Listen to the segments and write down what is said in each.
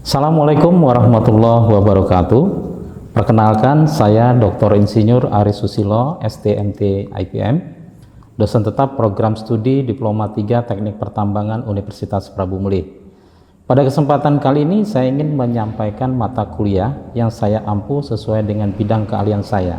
Assalamualaikum warahmatullahi wabarakatuh. Perkenalkan, saya Dr. Insinyur Aris Susilo, STMT IPM, dosen tetap program studi Diploma 3 Teknik Pertambangan Universitas Prabu Muli. Pada kesempatan kali ini saya ingin menyampaikan mata kuliah yang saya ampu sesuai dengan bidang keahlian saya,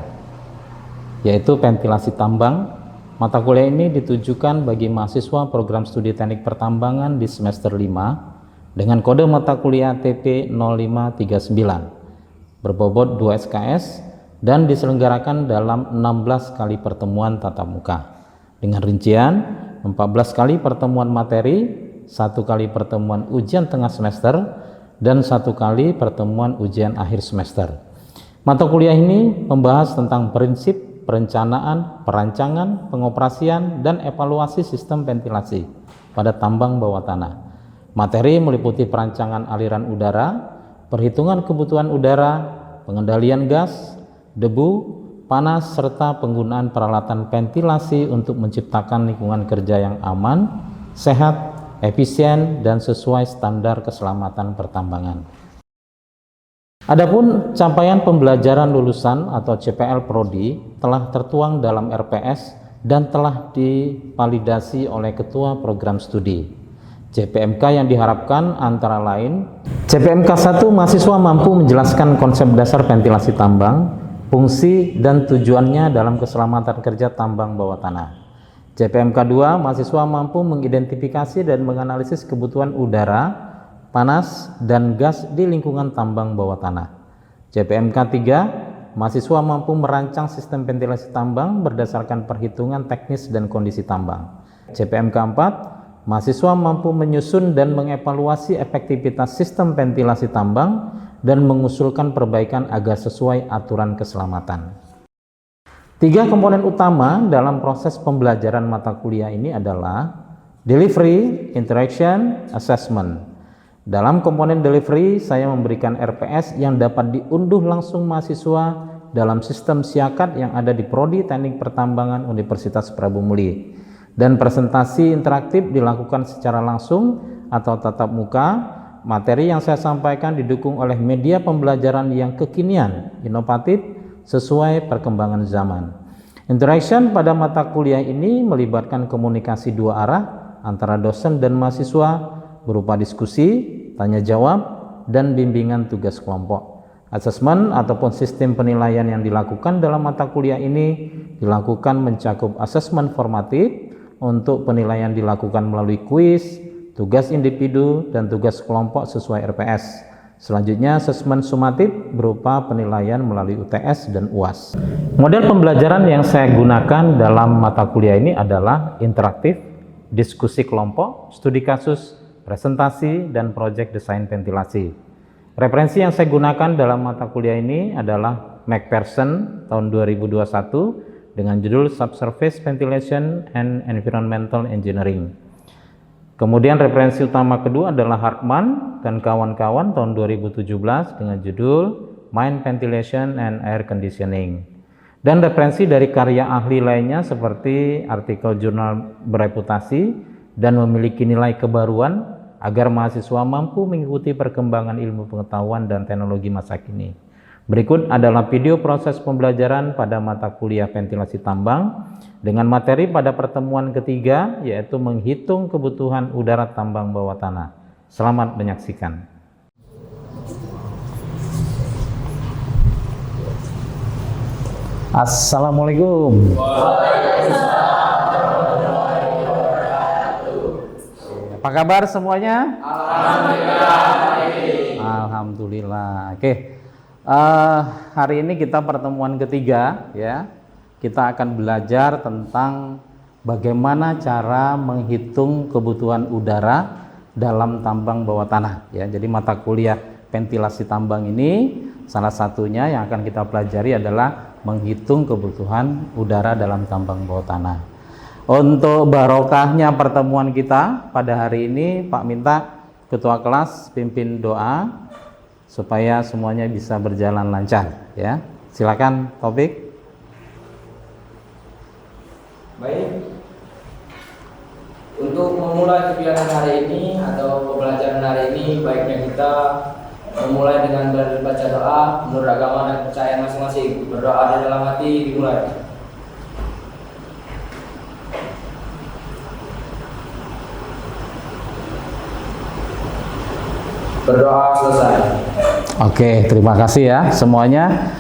yaitu ventilasi tambang. Mata kuliah ini ditujukan bagi mahasiswa program studi teknik pertambangan di semester 5 dengan kode mata kuliah TP 0539 berbobot 2 SKS dan diselenggarakan dalam 16 kali pertemuan tatap muka dengan rincian 14 kali pertemuan materi, 1 kali pertemuan ujian tengah semester, dan 1 kali pertemuan ujian akhir semester. Mata kuliah ini membahas tentang prinsip perencanaan, perancangan, pengoperasian, dan evaluasi sistem ventilasi pada tambang bawah tanah. Materi meliputi perancangan aliran udara, perhitungan kebutuhan udara, pengendalian gas, debu, panas, serta penggunaan peralatan ventilasi untuk menciptakan lingkungan kerja yang aman, sehat, efisien, dan sesuai standar keselamatan pertambangan. Adapun capaian pembelajaran lulusan atau CPL Prodi telah tertuang dalam RPS dan telah divalidasi oleh Ketua Program Studi. CPMK yang diharapkan antara lain CPMK 1, mahasiswa mampu menjelaskan konsep dasar ventilasi tambang, fungsi dan tujuannya dalam keselamatan kerja tambang bawah tanah. CPMK 2, mahasiswa mampu mengidentifikasi dan menganalisis kebutuhan udara, panas, dan gas di lingkungan tambang bawah tanah. CPMK 3, mahasiswa mampu merancang sistem ventilasi tambang berdasarkan perhitungan teknis dan kondisi tambang. CPMK 4, mahasiswa mampu menyusun dan mengevaluasi efektivitas sistem ventilasi tambang dan mengusulkan perbaikan agar sesuai aturan keselamatan. 3 komponen utama dalam proses pembelajaran mata kuliah ini adalah delivery, interaction, assessment. Dalam komponen delivery, saya memberikan RPS yang dapat diunduh langsung mahasiswa dalam sistem Siakat yang ada di Prodi Teknik Pertambangan Universitas Prabu Muli. Dan presentasi interaktif dilakukan secara langsung atau tatap muka. Materi yang saya sampaikan didukung oleh media pembelajaran yang kekinian, inovatif, sesuai perkembangan zaman. Interaction pada mata kuliah ini melibatkan komunikasi 2 arah antara dosen dan mahasiswa berupa diskusi, tanya jawab, dan bimbingan tugas kelompok. Asesmen ataupun sistem penilaian yang dilakukan dalam mata kuliah ini dilakukan mencakup asesmen formatif untuk penilaian dilakukan melalui kuis, tugas individu, dan tugas kelompok sesuai RPS. Selanjutnya asesmen sumatif berupa penilaian melalui UTS dan UAS. Model pembelajaran yang saya gunakan dalam mata kuliah ini adalah interaktif, diskusi kelompok, studi kasus, presentasi, dan proyek desain ventilasi. Referensi yang saya gunakan dalam mata kuliah ini adalah McPherson tahun 2021 dengan judul Subsurface Ventilation and Environmental Engineering. Kemudian referensi utama kedua adalah Hartman dan kawan-kawan tahun 2017 dengan judul Mine Ventilation and Air Conditioning. Dan referensi dari karya ahli lainnya seperti artikel jurnal bereputasi dan memiliki nilai kebaruan agar mahasiswa mampu mengikuti perkembangan ilmu pengetahuan dan teknologi masa kini. Berikut adalah video proses pembelajaran pada mata kuliah ventilasi tambang dengan materi pada pertemuan ketiga, yaitu menghitung kebutuhan udara tambang bawah tanah. Selamat menyaksikan. Assalamualaikum. Apa kabar semuanya? Alhamdulillah. Oke. Hari ini kita pertemuan ketiga ya. Kita akan belajar tentang bagaimana cara menghitung kebutuhan udara dalam tambang bawah tanah ya. Jadi mata kuliah ventilasi tambang ini salah satunya yang akan kita pelajari adalah menghitung kebutuhan udara dalam tambang bawah tanah. Untuk barokahnya pertemuan kita pada hari ini, Pak minta ketua kelas pimpin doa supaya semuanya bisa berjalan lancar ya. Silakan Taufik. Baik. Untuk memulai kegiatan hari ini atau pembelajaran hari ini, baiknya kita Memulai dengan berbaca doa menurut agama dan kepercayaan masing-masing. Berdoa di dalam hati dimulai. Berdoa selesai. Oke, terima kasih ya semuanya.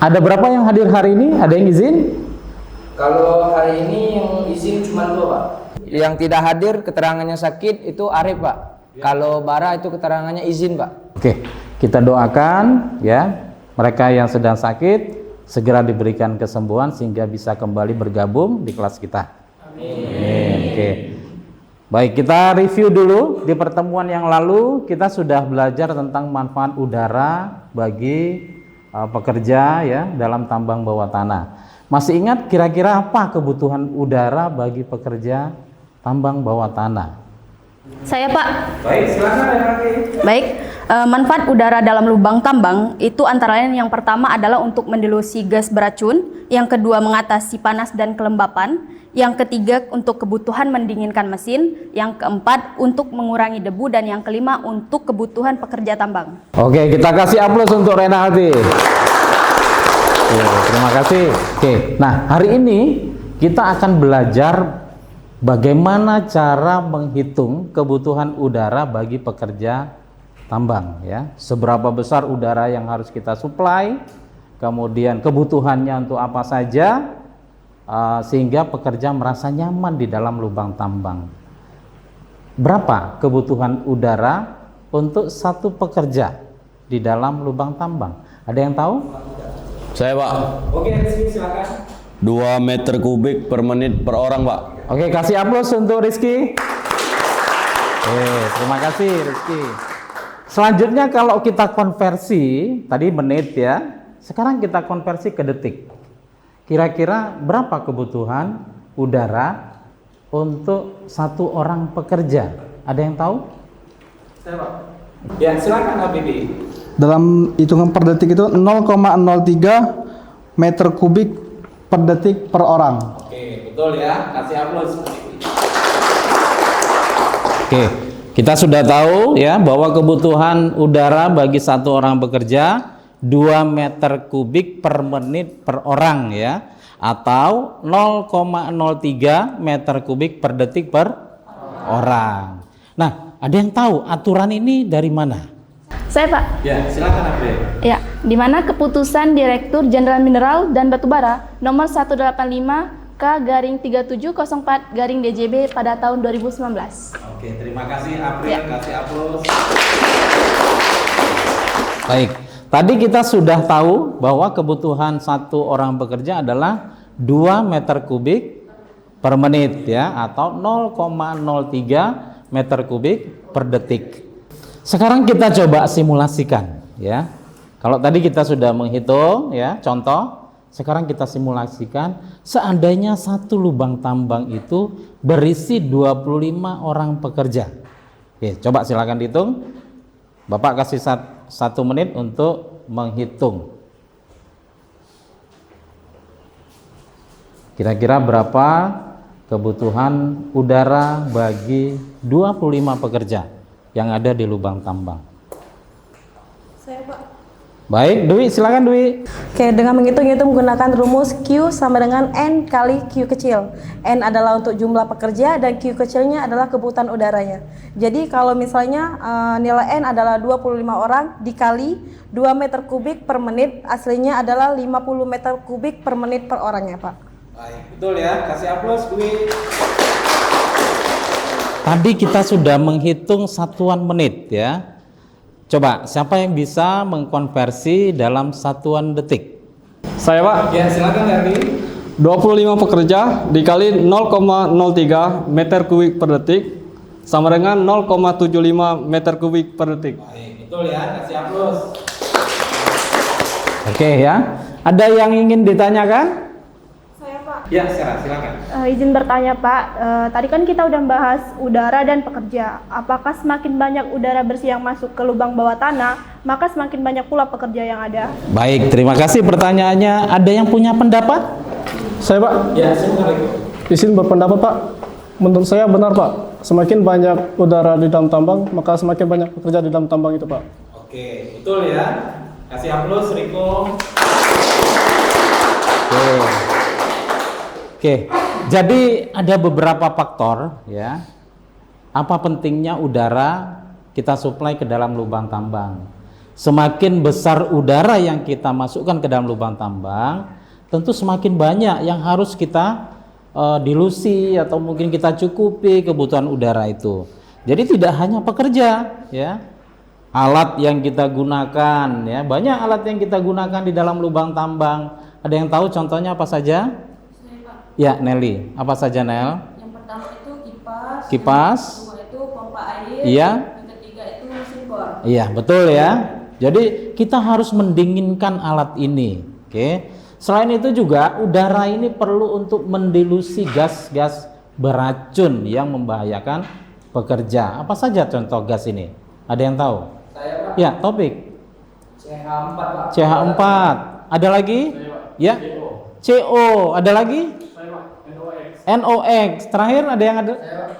Ada berapa yang hadir hari ini? Ada yang izin? Kalau hari ini yang izin cuma 2, Pak. Yang tidak hadir keterangannya sakit itu Arif, Pak. Kalau Bara itu keterangannya izin, Pak. Oke, kita doakan ya mereka yang sedang sakit segera diberikan kesembuhan sehingga bisa kembali bergabung di kelas kita. Amin. Oke. Baik, kita review dulu. Di pertemuan yang lalu kita sudah belajar tentang manfaat udara bagi pekerja ya dalam tambang bawah tanah. Masih ingat kira-kira apa kebutuhan udara bagi pekerja tambang bawah tanah? Saya, Pak. Baik, silakan lagi. Baik, manfaat udara dalam lubang tambang itu antara lain yang pertama adalah untuk mendilusi gas beracun, yang kedua mengatasi panas dan kelembapan, yang ketiga untuk kebutuhan mendinginkan mesin, yang keempat untuk mengurangi debu, dan yang kelima untuk kebutuhan pekerja tambang. Oke, kita kasih aplaus untuk Renaldi. Terima kasih. Oke, nah hari ini kita akan belajar bagaimana cara menghitung kebutuhan udara bagi pekerja tambang ya. Seberapa besar udara yang harus kita suplai, kemudian kebutuhannya untuk apa saja, sehingga pekerja merasa nyaman di dalam lubang tambang. Berapa kebutuhan udara untuk satu pekerja di dalam lubang tambang? Ada yang tahu? Saya, Pak. Oke, silakan. 2 meter kubik per menit per orang, Pak. Oke, kasih aplaus untuk Rizky. Terima kasih Rizky. Selanjutnya kalau kita konversi, tadi menit ya, sekarang kita konversi ke detik. Kira-kira berapa kebutuhan udara untuk satu orang pekerja? Ada yang tahu? Saya, Pak. Ya, silakan Habibie. Dalam hitungan per detik itu 0,03 meter kubik per detik per orang. Oke, betul ya. Kasih aplaus. Oke, kita sudah tahu ya bahwa kebutuhan udara bagi satu orang bekerja 2 meter kubik per menit per orang ya, atau 0,03 meter kubik per detik per orang. Nah, ada yang tahu aturan ini dari mana? Saya, Pak. Ya, silakan April. Ya, di mana keputusan Direktur Jenderal Mineral dan Batubara nomor 185/3704/DJB pada tahun 2019. Oke, terima kasih April, Ya. kasih aplaus. Baik, tadi kita sudah tahu bahwa kebutuhan satu orang bekerja adalah 2 meter kubik per menit ya, atau 0,03 meter kubik per detik. Sekarang kita coba simulasikan ya. Kalau tadi kita sudah menghitung ya, contoh, sekarang kita simulasikan seandainya satu lubang tambang itu berisi 25 orang pekerja. Oke, coba silakan dihitung. Bapak kasih 1 menit untuk menghitung. Kira-kira berapa kebutuhan udara bagi 25 pekerja yang ada di lubang tambang? Saya, Pak. Baik, Dwi, silakan Dwi. Oke, dengan menghitung itu menggunakan rumus Q sama dengan N kali Q kecil. N adalah untuk jumlah pekerja dan Q kecilnya adalah kebutuhan udaranya. Jadi kalau misalnya nilai N adalah 25 orang dikali 2 meter kubik per menit, aslinya adalah 50 meter kubik per menit per orangnya, Pak. Baik, betul ya. Kasih aplaus Dwi. Tadi kita sudah menghitung satuan menit ya. Coba siapa yang bisa mengkonversi dalam satuan detik? Saya, Pak. Ya, silakan Dardi. 25 pekerja dikali 0,03 meter kubik per detik sama dengan 0,75 meter kubik per detik. Baik, betul ya. Kasih aplaus. Oke ya. Ada yang ingin ditanyakan? Ya, silakan. Izin bertanya Pak, tadi kan kita udah bahas udara dan pekerja. Apakah semakin banyak udara bersih yang masuk ke lubang bawah tanah, maka semakin banyak pula pekerja yang ada? Baik, terima kasih pertanyaannya. Ada yang punya pendapat? Saya, Pak. Ya, silakan. Izin berpendapat, Pak. Menurut saya benar, Pak. semakin banyak udara di dalam tambang, maka semakin banyak pekerja di dalam tambang itu, Pak. Oke, betul ya. Kasih aplaus, Riko. Oke, jadi ada beberapa faktor ya. Apa pentingnya udara kita suplai ke dalam lubang tambang? Semakin besar udara yang kita masukkan ke dalam lubang tambang, tentu semakin banyak yang harus kita dilusi atau mungkin kita cukupi kebutuhan udara itu. Jadi tidak hanya pekerja ya. Alat yang kita gunakan ya, banyak alat yang kita gunakan di dalam lubang tambang. Ada yang tahu contohnya apa saja? Ya, Nelly. Apa saja, Nel? Yang pertama itu kipas. Kipas. Yang kedua itu pompa air. Iya. Yang ketiga itu mesin bor. Iya, betul ya. Jadi kita harus mendinginkan alat ini. Oke. Selain itu juga udara ini perlu untuk mendilusi gas-gas beracun yang membahayakan pekerja. Apa saja contoh gas ini? Ada yang tahu? Saya, Pak. Ya, Topik. CH4, Pak. CH4. Ada lagi? Ya. CO. Ada lagi? NOx. Terakhir ada yang ada?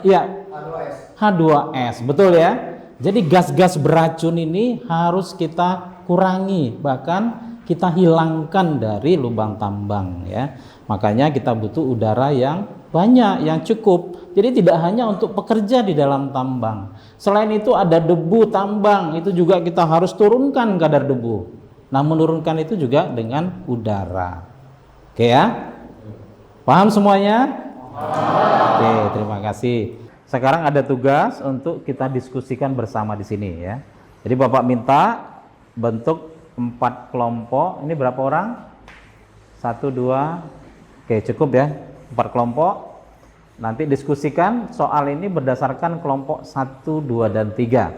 Ya. H2S. H2S. Betul ya. Jadi gas-gas beracun ini harus kita kurangi, bahkan kita hilangkan dari lubang tambang ya. Makanya kita butuh udara yang banyak, yang cukup. Jadi tidak hanya untuk pekerja di dalam tambang. Selain itu ada debu tambang, itu juga kita harus turunkan kadar debu. Nah, menurunkan itu juga dengan udara. Oke ya? Paham semuanya? Oke, terima kasih. Sekarang ada tugas untuk kita diskusikan bersama di sini ya. Jadi Bapak minta bentuk 4 kelompok. Ini berapa orang? 1, 2. Oke, cukup ya. 4 kelompok. Nanti diskusikan soal ini berdasarkan kelompok 1, 2, dan 3.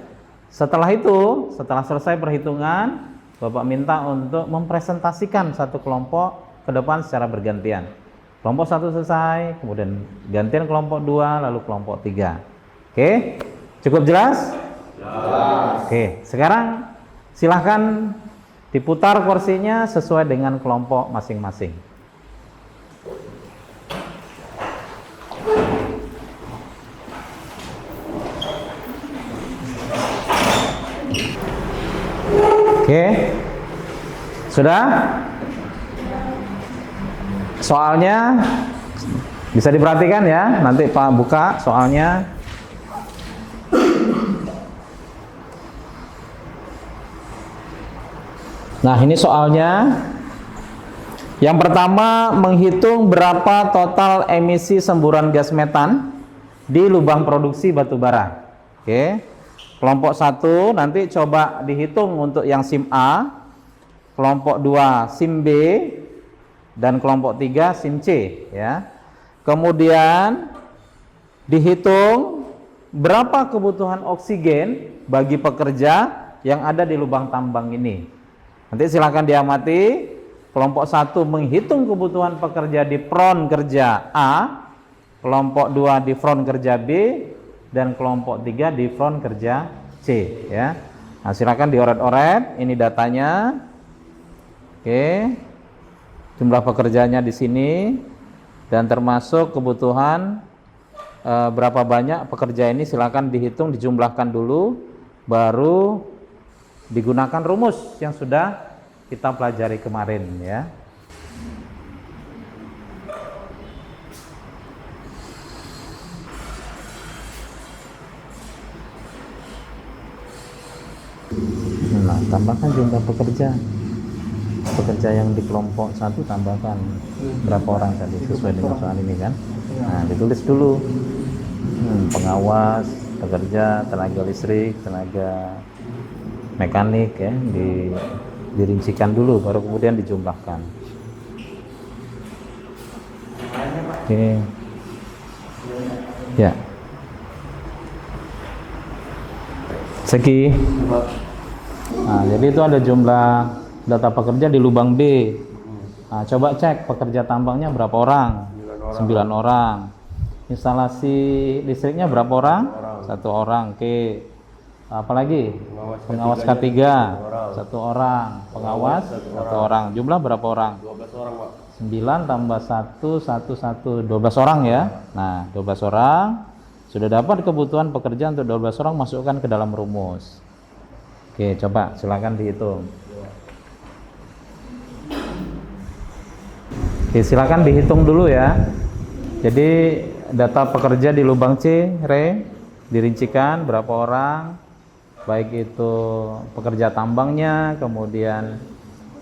Setelah itu, setelah selesai perhitungan, Bapak minta untuk mempresentasikan satu kelompok ke depan secara bergantian. Kelompok 1 selesai, kemudian gantian kelompok 2, lalu kelompok 3. Oke, cukup jelas? Jelas. Oke, sekarang silahkan diputar kursinya sesuai dengan kelompok masing-masing. Oke, sudah? Soalnya bisa diperhatikan ya, nanti Pak buka soalnya. Nah, ini soalnya. Yang pertama, menghitung berapa total emisi semburan gas metan di lubang produksi batu bara. Oke. Kelompok 1 nanti coba dihitung untuk yang SIM A, kelompok 2 SIM B, dan kelompok 3 SIM C ya. Kemudian dihitung berapa kebutuhan oksigen bagi pekerja yang ada di lubang tambang ini. Nanti silakan diamati. Kelompok 1 menghitung kebutuhan pekerja di front kerja A, kelompok 2 di front kerja B, dan kelompok 3 di front kerja C ya. Nah, silakan dioret-oret, ini datanya. Oke. Jumlah pekerjanya di sini dan termasuk kebutuhan berapa banyak pekerja ini, silakan dihitung, dijumlahkan dulu, baru digunakan rumus yang sudah kita pelajari kemarin ya. Nah, tambahkan jumlah pekerja yang di kelompok 1, tambahkan berapa orang tadi sesuai dengan soal ini kan. Nah, ditulis dulu pengawas, pekerja, tenaga listrik, tenaga mekanik ya, dirincikan dulu, baru kemudian dijumlahkan. Oke. Ya. Segi. Nah, jadi itu ada jumlah data pekerja di lubang B. Nah, coba cek pekerja tambangnya berapa orang? 9 orang. Instalasi listriknya berapa orang? 1 orang. Oke. Apalagi? Pengawas K3 1 orang. Pengawas 1 orang. Jumlah berapa orang? 12 orang, Pak. 9 tambah 1, 1, 1, 12 orang ya. Nah, 12 orang Sudah dapat kebutuhan pekerja untuk 12 orang, masukkan ke dalam rumus. Oke, coba silakan dihitung. Oke, silakan dihitung dulu ya. Jadi data pekerja di lubang C, dirincikan berapa orang, baik itu pekerja tambangnya, kemudian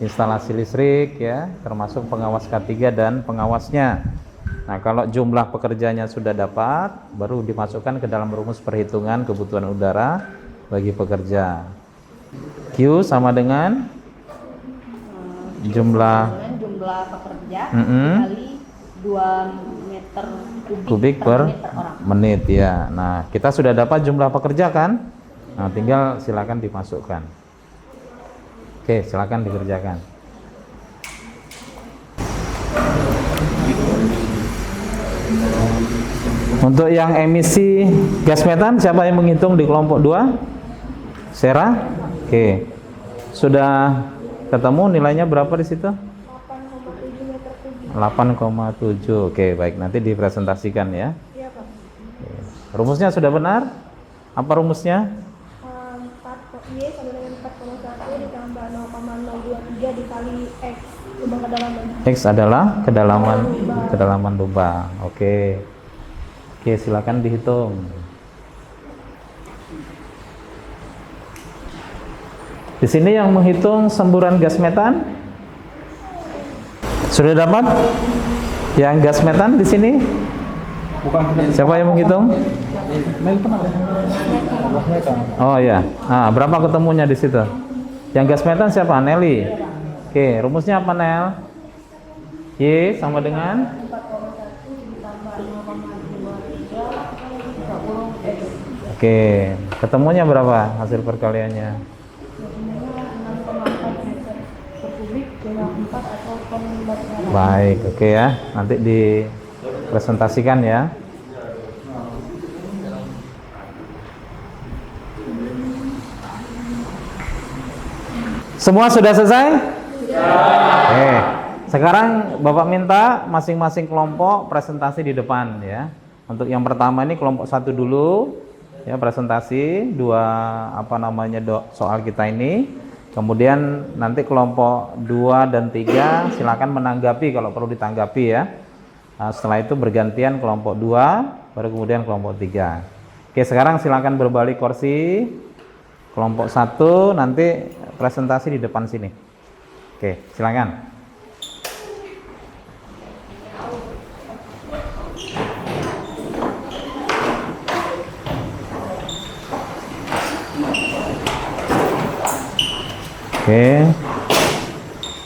instalasi listrik ya, termasuk pengawas K3 dan pengawasnya. Nah, kalau jumlah pekerjanya sudah dapat, baru dimasukkan ke dalam rumus perhitungan kebutuhan udara bagi pekerja. Q sama dengan jumlah pekerja kali 2 meter kubik per menit ya. Nah, kita sudah dapat jumlah pekerja kan? Nah, tinggal silakan dimasukkan. Oke, silakan dikerjakan. Untuk yang emisi gas metan, siapa yang menghitung di kelompok 2? Sera? Oke. Sudah ketemu nilainya berapa di situ? 8,7. Oke, baik, nanti dipresentasikan ya. Iya, Pak. Rumusnya sudah benar? Apa rumusnya? 4Y sama dengan 4,1 ditambah 0,023 dikali X lubang kedalaman. X adalah kedalaman lubang. Oke. Oke, silakan dihitung. Di sini yang menghitung semburan gas metan sudah dapat? Yang gas metan di sini? Siapa yang menghitung? Oh ya. Nah, berapa ketemunya di situ? Yang gas metan siapa? Nelly. Oke, rumusnya apa, Nel? Y sama dengan Oke, ketemunya berapa hasil perkaliannya? Baik, oke ya. Nanti dipresentasikan ya. Semua sudah selesai? Oke. Sekarang Bapak minta masing-masing kelompok presentasi di depan ya. Untuk yang pertama ini kelompok 1 dulu ya, presentasi soal kita ini. Kemudian nanti kelompok 2 dan 3 silakan menanggapi kalau perlu ditanggapi ya. Nah, setelah itu bergantian kelompok 2 baru kemudian kelompok 3. Oke, sekarang silakan berbalik kursi. Kelompok 1 nanti presentasi di depan sini. Oke, silakan. Oke.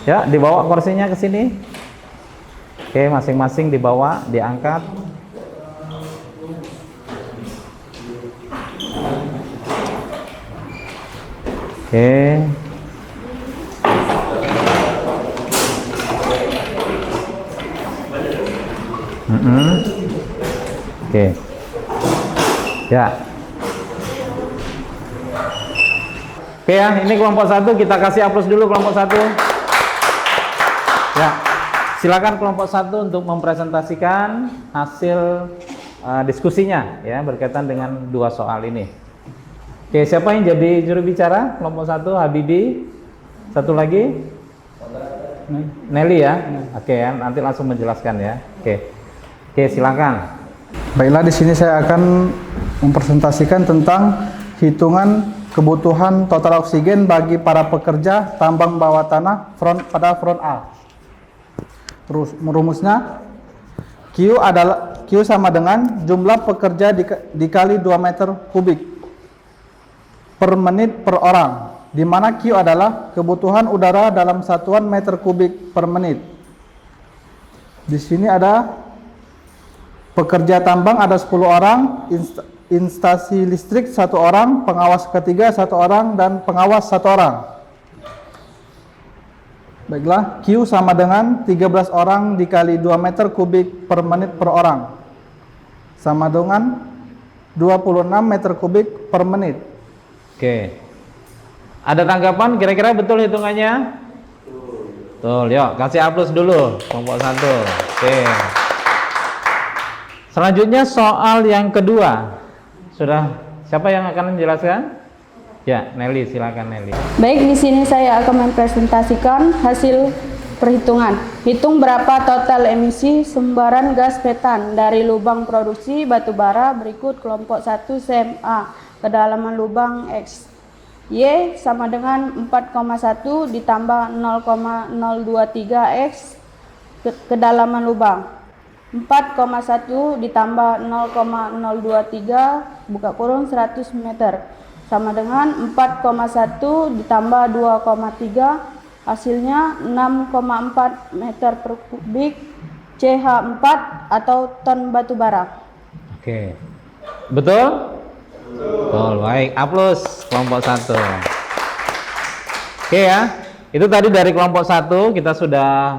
Ya, dibawa kursinya ke sini. Oke, masing-masing dibawa, diangkat. Oke. Oke. Ya. Oke ya, ini kelompok 1 kita kasih aplaus dulu kelompok 1. Ya, silakan kelompok 1 untuk mempresentasikan hasil diskusinya ya berkaitan dengan 2 soal ini. Oke, siapa yang jadi juru bicara? Kelompok 1 Habibie. Satu lagi? Nelly ya. Oke ya, nanti langsung menjelaskan ya. Oke, silakan. Baiklah, di sini saya akan mempresentasikan tentang hitungan kebutuhan total oksigen bagi para pekerja tambang bawah tanah pada front A. Rumusnya Q sama dengan jumlah pekerja dikali 2 meter kubik per menit per orang, di mana Q adalah kebutuhan udara dalam satuan meter kubik per menit. Di sini ada pekerja tambang ada 10 orang, instasi listrik 1 orang, pengawas ketiga 1 orang, dan pengawas 1 orang. Baiklah, Q sama dengan 13 orang dikali 2 meter kubik per menit per orang, sama dengan 26 meter kubik per menit. Oke. Ada tanggapan? Kira-kira betul hitungannya? Betul. Yuk, kasih aplaus dulu kelompok 1. Oke. Selanjutnya soal yang kedua. Sudah, siapa yang akan menjelaskan? Ya, Nelly, silakan Nelly. Baik, di sini saya akan mempresentasikan hasil perhitungan. Hitung berapa total emisi sumberan gas metan dari lubang produksi batubara berikut kelompok 1 CMA. Kedalaman lubang X. Y sama dengan 4,1 ditambah 0,023 X kedalaman lubang. 4,1 ditambah 0,023 buka kurung 100 meter sama dengan 4,1 ditambah 2,3 hasilnya 6,4 meter per kubik CH4 atau ton batu bara. Oke, betul? Betul, baik, aplaus kelompok 1. Oke ya, itu tadi dari kelompok 1 kita sudah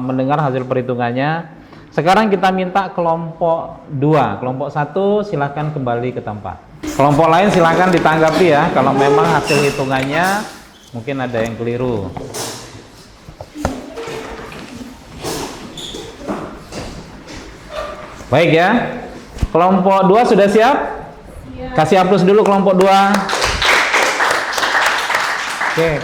mendengar hasil perhitungannya. Sekarang kita minta kelompok 2. Kelompok 1 silakan kembali ke tempat. Kelompok lain silakan ditanggapi ya, kalau memang hasil hitungannya mungkin ada yang keliru. Baik ya, kelompok 2 sudah siap? Kasih aplaus dulu kelompok 2. Oke,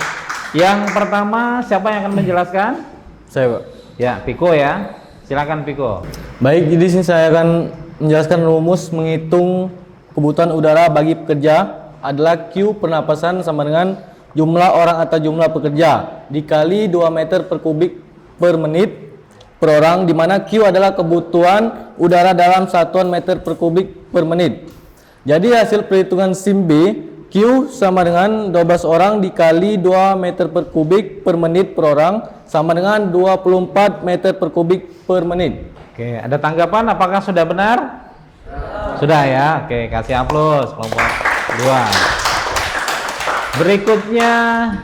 yang pertama siapa yang akan menjelaskan? Saya, Pak. Ya, Piko ya. Silakan Piko. Baik, jadi sini saya akan menjelaskan rumus menghitung kebutuhan udara bagi pekerja adalah Q pernapasan sama dengan jumlah orang atau jumlah pekerja dikali 2 meter per kubik per menit per orang, di mana Q adalah kebutuhan udara dalam satuan meter per kubik per menit. Jadi hasil perhitungan SIM B, Q sama dengan 12 orang dikali 2 meter per kubik per menit per orang sama dengan 24 meter per kubik per menit. Oke, ada tanggapan apakah sudah benar? Sudah ya. Oke, kasih aplaus kelompok 2. Berikutnya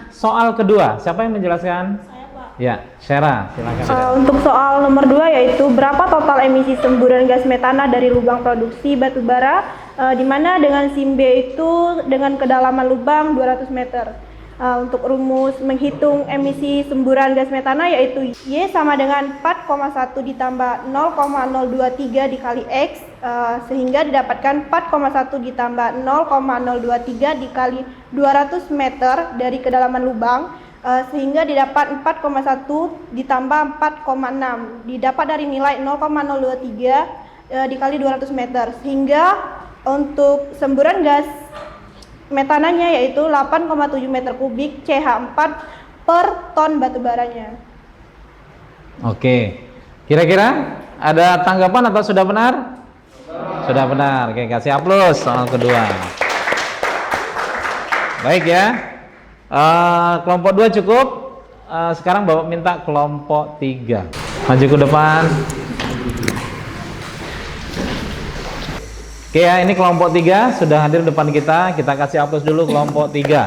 soal kedua. Siapa yang menjelaskan? Saya, Pak. Ya, Syera, silakan. Untuk soal nomor 2 yaitu berapa total emisi semburan gas metana dari lubang produksi batubara, di mana dengan SIM B itu dengan kedalaman lubang 200 meter. Untuk rumus menghitung emisi semburan gas metana yaitu Y sama dengan 4,1 ditambah 0,023 dikali X, sehingga didapatkan 4,1 ditambah 0,023 dikali 200 meter dari kedalaman lubang, sehingga didapat 4,1 ditambah 4,6 didapat dari nilai 0,023 dikali 200 meter, sehingga untuk semburan gas metananya yaitu 8,7 meter kubik CH4 per ton batubaranya. Oke, kira-kira ada tanggapan atau sudah benar? Sudah benar. Oke, kasih aplaus soal kedua. Baik ya, kelompok 2 cukup. Sekarang Bapak minta kelompok 3 maju ke depan. Oke ya, ini kelompok 3 sudah hadir depan kita. Kita kasih aplaus dulu kelompok 3.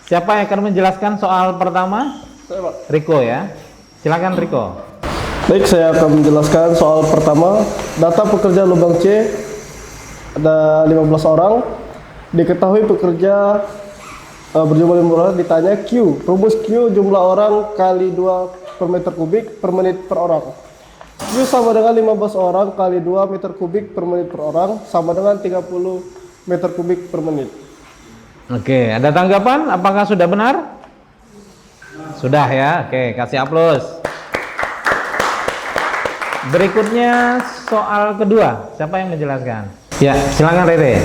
Siapa yang akan menjelaskan soal pertama? Saya, Pak. Riko ya. Silakan Riko. Baik, saya akan menjelaskan soal pertama. Data pekerja lubang C ada 15 orang. Diketahui pekerja berjumlah 15 orang, ditanya Q. Rumus Q jumlah orang kali 2 per meter kubik per menit per orang. Q sama dengan 15 orang kali 2 meter kubik per menit per orang sama dengan 30 meter kubik per menit. Oke, ada tanggapan? Apakah sudah benar? Sudah ya. Oke, kasih aplaus. Berikutnya soal kedua. Siapa yang menjelaskan? Ya, silakan Rere.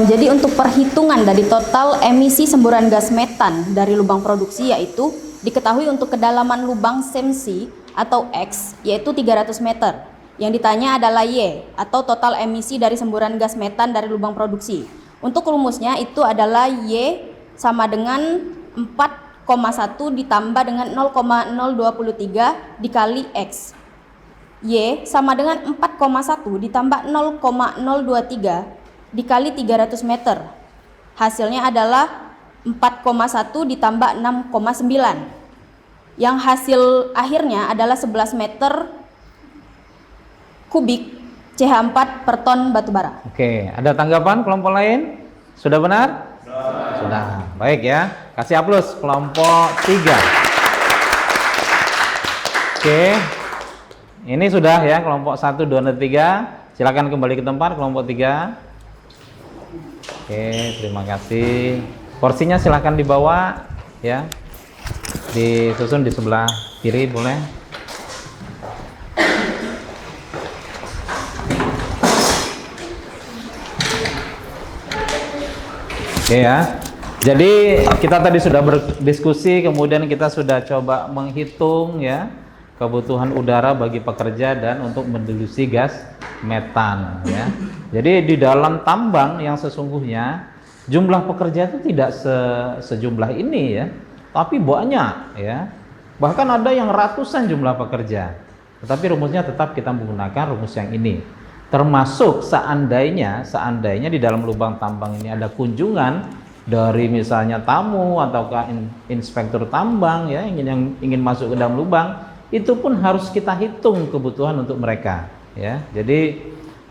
Jadi untuk perhitungan dari total emisi semburan gas metan dari lubang produksi yaitu diketahui untuk kedalaman lubang SIM C atau X yaitu 300 meter. Yang ditanya adalah Y atau total emisi dari semburan gas metan dari lubang produksi. Untuk rumusnya itu adalah Y sama dengan 4,1 ditambah dengan 0,023 dikali X. Y sama dengan 4,1 ditambah 0,023 dikali 300 meter. Hasilnya adalah 4,1 ditambah 6,9. Yang hasil akhirnya adalah 11 meter kubik CH4 per ton batubara. Oke, ada tanggapan kelompok lain? Sudah benar? Sudah. Baik ya. Kasih aplaus kelompok 3. Oke. Ini sudah ya kelompok 1, 2, dan 3. Silakan kembali ke tempat kelompok 3. Oke, terima kasih. Porsinya silakan dibawa ya. Disusun di sebelah kiri boleh. Oke ya. Jadi kita tadi sudah berdiskusi, kemudian kita sudah coba menghitung ya kebutuhan udara bagi pekerja dan untuk mendelusi gas metan ya. Jadi di dalam tambang yang sesungguhnya jumlah pekerja itu tidak sejumlah ini ya, tapi banyak ya. Bahkan ada yang ratusan jumlah pekerja. Tetapi rumusnya tetap kita menggunakan rumus yang ini. Termasuk seandainya di dalam lubang tambang ini ada kunjungan dari misalnya tamu ataukah inspektur tambang ya yang ingin masuk ke dalam lubang, itu pun harus kita hitung kebutuhan untuk mereka ya. Jadi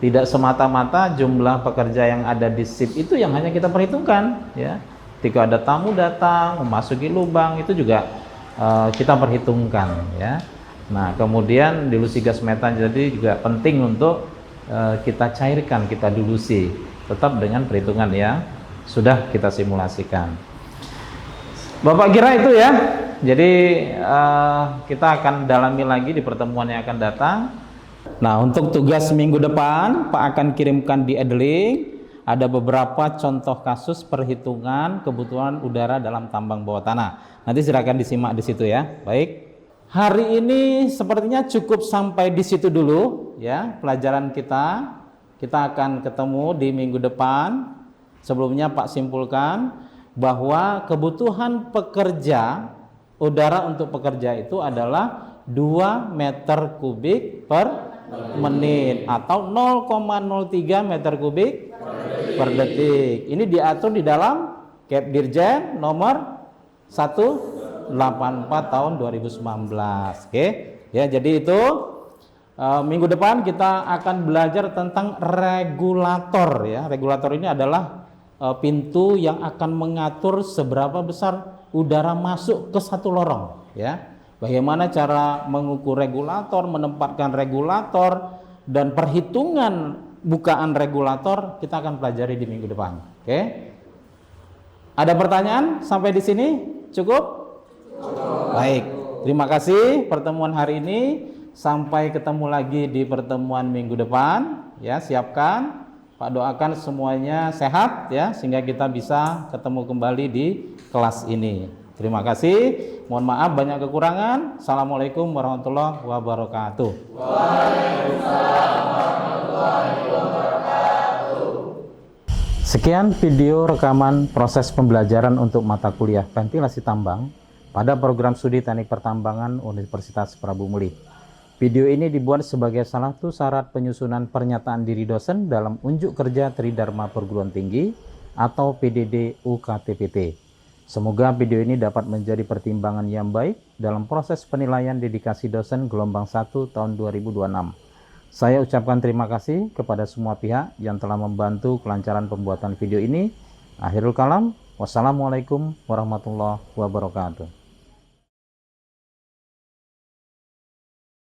tidak semata-mata jumlah pekerja yang ada di SIP itu yang hanya kita perhitungkan ya. Ketika ada tamu datang memasuki lubang itu juga kita perhitungkan ya. Nah, kemudian dilusi gas metan jadi juga penting untuk kita cairkan, kita dilusi tetap dengan perhitungan ya sudah kita simulasikan. Bapak kira itu ya. Jadi kita akan dalami lagi di pertemuan yang akan datang. Nah, untuk tugas minggu depan Pak akan kirimkan di Edlink ada beberapa contoh kasus perhitungan kebutuhan udara dalam tambang bawah tanah. Nanti silakan disimak di situ ya. Baik. Hari ini sepertinya cukup sampai di situ dulu ya pelajaran kita. Kita akan ketemu di minggu depan. Sebelumnya Pak simpulkan bahwa kebutuhan pekerja, udara untuk pekerja itu adalah 2 meter kubik per menit atau 0,03 meter kubik per detik. Ini diatur di dalam Kep Dirjen nomor 184 tahun 2019. Oke. Ya, jadi itu minggu depan kita akan belajar tentang regulator ya. Regulator ini adalah pintu yang akan mengatur seberapa besar udara masuk ke satu lorong ya. Bagaimana cara mengukur regulator, menempatkan regulator dan perhitungan bukaan regulator kita akan pelajari di minggu depan. Oke. Ada pertanyaan sampai di sini? Cukup? Baik. Terima kasih pertemuan hari ini. Sampai ketemu lagi di pertemuan minggu depan ya. Siapkan. Pak doakan semuanya sehat ya sehingga kita bisa ketemu kembali di kelas ini. Terima kasih. Mohon maaf banyak kekurangan. Assalamualaikum warahmatullahi wabarakatuh. Waalaikumsalam warahmatullahi wabarakatuh. Sekian video rekaman proses pembelajaran untuk mata kuliah ventilasi tambang pada program studi Teknik Pertambangan Universitas Prabu Muli. Video ini dibuat sebagai salah satu syarat penyusunan pernyataan diri dosen dalam unjuk kerja Tridharma Perguruan Tinggi atau PDD UKTPT. Semoga video ini dapat menjadi pertimbangan yang baik dalam proses penilaian dedikasi dosen gelombang 1 tahun 2026. Saya ucapkan terima kasih kepada semua pihak yang telah membantu kelancaran pembuatan video ini. Akhirul kalam, wassalamualaikum warahmatullahi wabarakatuh.